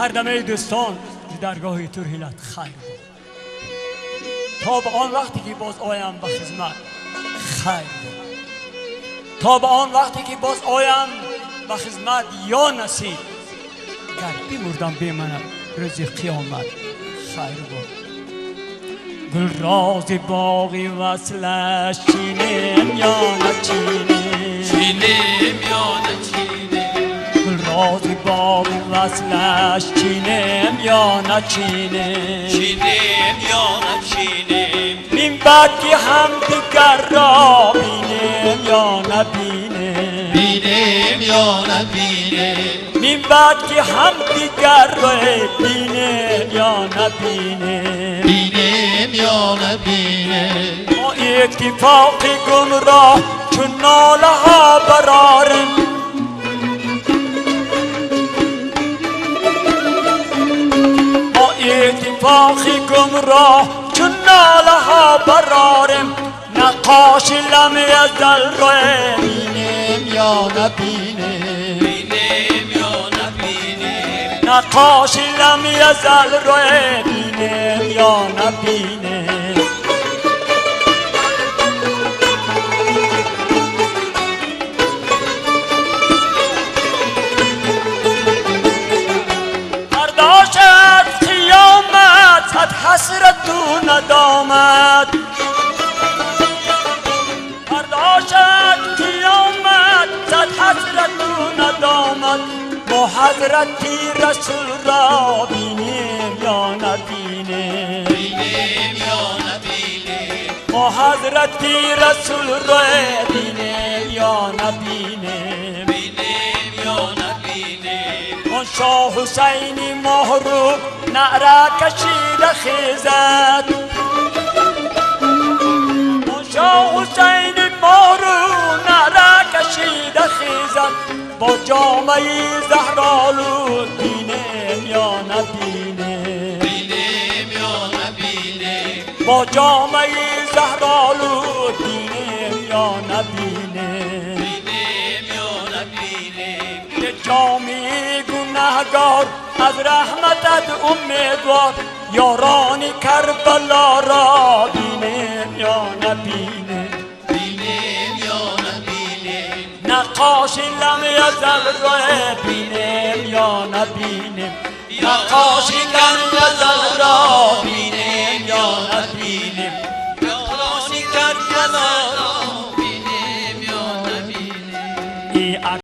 هر دمه دوستان درگاه تو رحلت خیر بود. تا به آن وقتی که باز آیم به خدمت خیر بود. تا به آن وقتی که باز آیم به خدمت یا نصیب گر بمردم بی من روز قیامت خیر بود. گل راز باغی وصلش چینیم یا نچینیم، چینیم یا نچینیم، گل راز باغی وصلش چینیم یا نچینیم، چینیم یا نچینیم. این بعد که هم دیگر را بینیم یا نبینیم، بینیم یا نبینیم، این بعد که هم دیگر را بینیم یا نبینیم، بینیم یا نبینیم. ما اتفاق گمراه چون ناله ها براریم، ما اتفاق گمراه چون ناله ها براریم. نقاش لم یزل رو بینیم یا نبینیم، بینیم یا نبینیم، نقاش لم یزل رو بینیم یا نبینیم. برداشت قیامت صد حسرت و ندامت، برداشت قیامت صد حسرت و ندامت. ما حضرتی رسول را بینیم یا نبینیم، بینیم یا نبینیم، ما حضرتی رسول را بینیم یا نبینیم. بینیم یا نبینیم. آن شاه حسینی محروم نعره کشیده خیزد، آن شاه حسینی محروم نعره کشیده خیزد. با جامعه زهرالود بینیم یا نبینیم، بینیم یا نبینیم، با جامعه زهرالود بینیم یا نبینیم. بینیم یا نبینیم. یه جامعه گناهگار از رحمتت امیدوار، یاران کربلا را بینیم یا نبینیم، بینیم یا نبینیم، نقاش لم یزل را بینیم یا نبینیم، نقاش لم یزل را بینیم